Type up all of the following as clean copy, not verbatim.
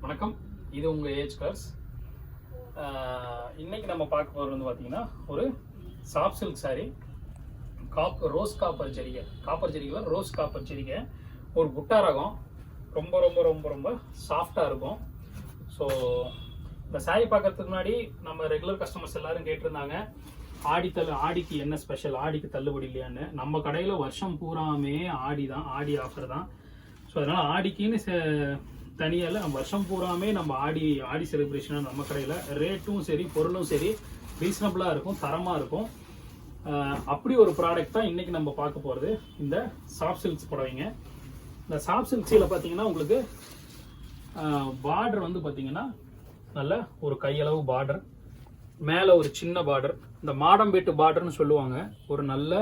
வணக்கம், இது உங்கள் ஏஜ் கலர்ஸ். இன்னைக்கு நம்ம பார்க்க போகிறது வந்து பார்த்தீங்கன்னா ஒரு soft silk sari, rose copper ஜரிகை ரோஸ் காப்பர் ஜரிகை, ஒரு புட்டா ரகம். ரொம்ப ரொம்ப ரொம்ப ரொம்ப சாஃப்டாக இருக்கும். ஸோ இந்த சாரீ பார்க்கறதுக்கு முன்னாடி நம்ம ரெகுலர் கஸ்டமர்ஸ் எல்லாரும் கேட்டிருந்தாங்க, ஆடிக்கு என்ன ஸ்பெஷல், ஆடிக்கு தள்ளுபடி இல்லையான்னு. நம்ம கடையில் வருஷம் பூராமே ஆடி ஆஃபர் தான். ஸோ அதனால் ஆடிக்குன்னு தனியால் நம்ம வருஷம் பூராமே நம்ம ஆடி செலிப்ரேஷனாக நம்ம கடையில் ரேட்டும் சரி பொருளும் சரி ரீசனபிளாக இருக்கும், தரமாக இருக்கும். அப்படி ஒரு ப்ராடக்ட் தான் இன்றைக்கி நம்ம பார்க்க போகிறது, இந்த சாஃப்ட் சில்க்ஸ் புடவைங்க. இந்த சாஃப்ட் சில்க்ஸில் பார்த்தீங்கன்னா உங்களுக்கு பார்டர் வந்து பார்த்தீங்கன்னா நல்ல ஒரு கையளவு பார்டர், மேலே ஒரு சின்ன பார்டர், இந்த மாடம்பேட்டு பார்டர்னு சொல்லுவாங்க. ஒரு நல்ல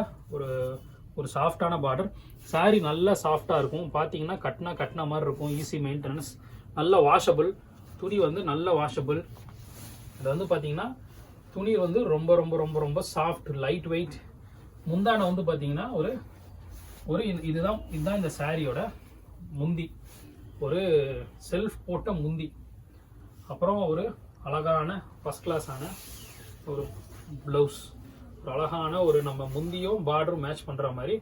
ஒரு சாஃப்டான பார்டர். சாரீ நல்லா சாஃப்டாக இருக்கும். பார்த்தீங்கன்னா கட்டினா மாதிரி இருக்கும். ஈஸி மெயின்டெனன்ஸ், நல்ல வாஷபிள். துணி வந்து நல்ல வாஷபிள். இது வந்து பார்த்தீங்கன்னா துணி வந்து ரொம்ப ரொம்ப ரொம்ப ரொம்ப சாஃப்ட், லைட் வெயிட். முந்தானை வந்து பார்த்தீங்கன்னா இதுதான் இந்த சாரியோட முந்தி, ஒரு செல்ஃப் போட்ட முந்தி. அப்புறம் ஒரு அழகான ஃபர்ஸ்ட் கிளாஸான ஒரு ப்ளவுஸ், ஒரு அழகான நம்ம முந்தியும் பார்டரும் மேட்ச் பண்ணுற மாதிரி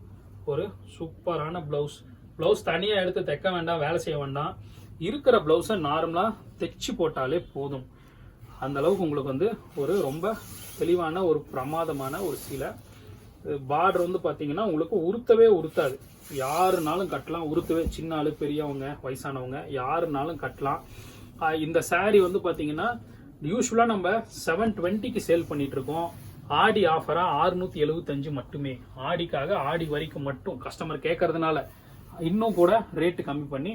ஒரு சூப்பரான ப்ளவுஸ் தனியாக எடுத்து தைக்க வேண்டாம், வேலை செய்ய வேண்டாம். இருக்கிற ப்ளவுஸை நார்மலாக தைச்சி போட்டாலே போதும். அந்த அளவுக்கு உங்களுக்கு வந்து ஒரு ரொம்ப தெளிவான ஒரு பிரமாதமான ஒரு சீலை. பார்டர் வந்து பார்த்தீங்கன்னா உங்களுக்கு உறுத்தாது. யாருனாலும் கட்டலாம், சின்ன ஆளு, பெரியவங்க, வயசானவங்க யாருனாலும் கட்டலாம். இந்த சாரீ வந்து பார்த்தீங்கன்னா யூஸ்வலாக நம்ம 720க்கு சேல் பண்ணிட்டு இருக்கோம். ஆடி ஆஃபரா 675 மட்டுமே. ஆடிக்காக ஆடி வரைக்கும் மட்டும் கஸ்டமர் கேட்கறதுனால இன்னும் கூட ரேட்டு கம்மி பண்ணி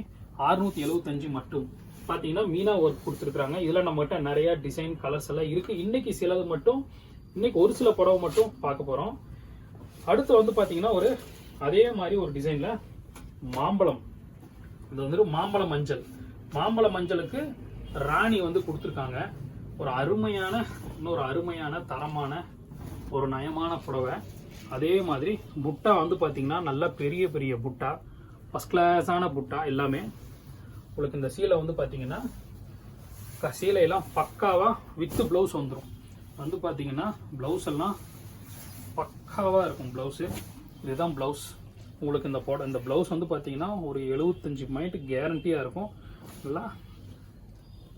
675 மட்டும். பார்த்தீங்கன்னா மீனா ஒர்க் கொடுத்துருக்காங்க. இதில் நம்மகிட்ட நிறைய டிசைன் கலர்ஸ் எல்லாம் இருக்கு. இன்னைக்கு சிலது மட்டும், இன்னைக்கு ஒரு சில புடவை மட்டும் பார்க்க போறோம். அடுத்து வந்து பார்த்தீங்கன்னா அதே மாதிரி ஒரு டிசைன்ல மாம்பழம், இது வந்து மாம்பழ மஞ்சளுக்கு ராணி வந்து கொடுத்துருக்காங்க. இன்னொரு அருமையான தரமான ஒரு நயமான புடவை. அதே மாதிரி புட்டா வந்து பார்த்தீங்கன்னா நல்ல பெரிய பெரிய புட்டா, ஃபர்ஸ்ட் கிளாஸான புட்டா எல்லாமே. உங்களுக்கு இந்த சீலை வந்து பார்த்தீங்கன்னா சீலையெல்லாம் பக்காவாக வித்து ப்ளவுஸ் வந்துடும். வந்து பார்த்தீங்கன்னா ப்ளவுஸ் எல்லாம் பக்காவாக இருக்கும். ப்ளவுஸு இதுதான் ப்ளவுஸ். உங்களுக்கு இந்த ப்ளவுஸ் வந்து பார்த்தீங்கன்னா ஒரு 75 மைண்ட் கேரண்டியாக இருக்கும்.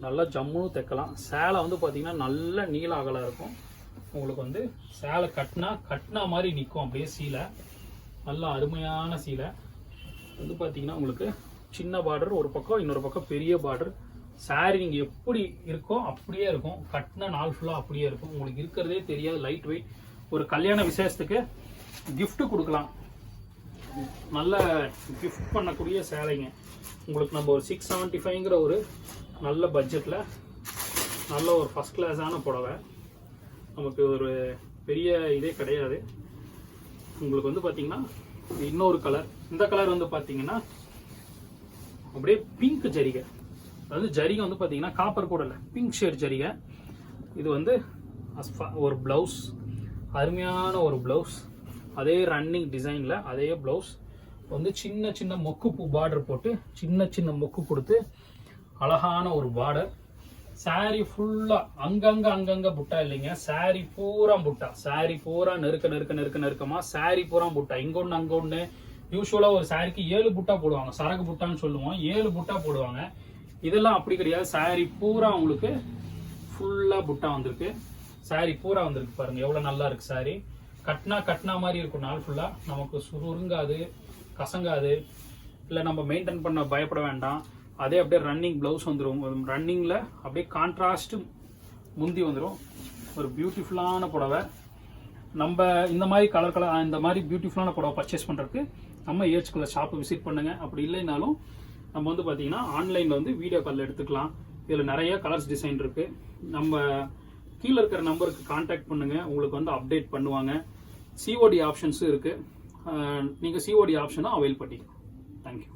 நல்லா ஜம்முன்னு தைக்கலாம். சேலை வந்து பார்த்தீங்கன்னா நல்ல நீள அகலாக இருக்கும். உங்களுக்கு வந்து சேலை கட்டினா மாதிரி நிற்கும் அப்படியே. சீலை நல்ல அருமையான சீலை. வந்து பார்த்தீங்கன்னா உங்களுக்கு சின்ன பார்டர் ஒரு பக்கம், இன்னொரு பக்கம் பெரிய பார்டர். சாரீ நீங்கள் எப்படி இருக்கோ அப்படியே இருக்கும். கட்டின நாள் ஃபுல்லாக அப்படியே இருக்கும். உங்களுக்கு இருக்கிறதே தெரியாது. Light weight. ஒரு கல்யாண விசேஷத்துக்கு கிஃப்ட் கொடுக்கலாம், நல்ல கிஃப்ட் பண்ணக்கூடிய சேலைங்க. உங்களுக்கு நம்ம ஒரு 675ங்கிற ஒரு நல்ல பட்ஜெட்டில் நல்ல ஒரு ஃபர்ஸ்ட் கிளாஸான புடவை. நமக்கு ஒரு பெரிய இதே கிடையாது. உங்களுக்கு வந்து பார்த்தீங்கன்னா இன்னொரு கலர், இந்த கலர் வந்து பார்த்தீங்கன்னா அப்படியே பிங்க் ஜரிகை. அதாவது ஜரிகை வந்து பார்த்தீங்கன்னா காப்பர் கூட இல்லை, பிங்க் ஷேட் ஜரிகை. இது வந்து ஒரு ப்ளவுஸ், அருமையான ஒரு ப்ளவுஸ். அதே ரன்னிங் டிசைனில் அதே ப்ளவுஸ் வந்து சின்ன சின்ன மொக்கு பூ பார்டர் போட்டு சின்ன மொக்கு கொடுத்து அழகான ஒரு பார்டர். சாரீ ஃபுல்லா அங்கங்க புட்டா இல்லைங்க, சாரீ பூரா புட்டா. சாரீ பூரா நெருக்கமா சாரீ பூரா புட்டா. இங்கொன்னு அங்கொன்னு. யூஸ்வலா ஒரு சாரிக்கு 7 புட்டா போடுவாங்க, சரக்கு புட்டான்னு சொல்லுவோம். 7 புட்டா போடுவாங்க. இதெல்லாம் அப்படி கிடையாது. சாரீ பூரா உங்களுக்கு ஃபுல்லா புட்டா வந்திருக்கு. சாரீ பூரா வந்திருக்கு. பாருங்க எவ்வளவு நல்லா இருக்கு. சாரீ கட்டினா மாதிரி இருக்கும். நாள் ஃபுல்லா நமக்கு சுருங்காது, கசங்காது. இல்லை நம்ம மெயின்டைன் பண்ண பயப்பட வேண்டாம். அதே அப்படியே ரன்னிங் ப்ளவுஸ் வந்துடும். ரன்னிங்கில் அப்படியே கான்ட்ராஸ்ட் முந்தி வந்துடும். ஒரு பியூட்டிஃபுல்லான புடவை. நம்ம இந்த மாதிரி இந்த மாதிரி பியூட்டிஃபுல்லான புடவை பர்ச்சேஸ் பண்ணுறதுக்கு நம்ம ஏஜ் கலர் ஷாப்பை விசிட் பண்ணுங்கள். அப்படி இல்லைனாலும் நம்ம வந்து பார்த்தீங்கன்னா ஆன்லைனில் வந்து வீடியோ காலில் எடுத்துக்கலாம். இதில் நிறைய கலர்ஸ் டிசைன் இருக்குது. நம்ம கீழே இருக்கிற நம்பருக்கு கான்டாக்ட் பண்ணுங்கள், உங்களுக்கு வந்து அப்டேட் பண்ணுவாங்க. சிஓடி ஆப்ஷன்ஸும் இருக்குது. நீங்கள் சிஓடி ஆப்ஷனும் அவைல் பண்ணிக்கலாம். தேங்க்யூ.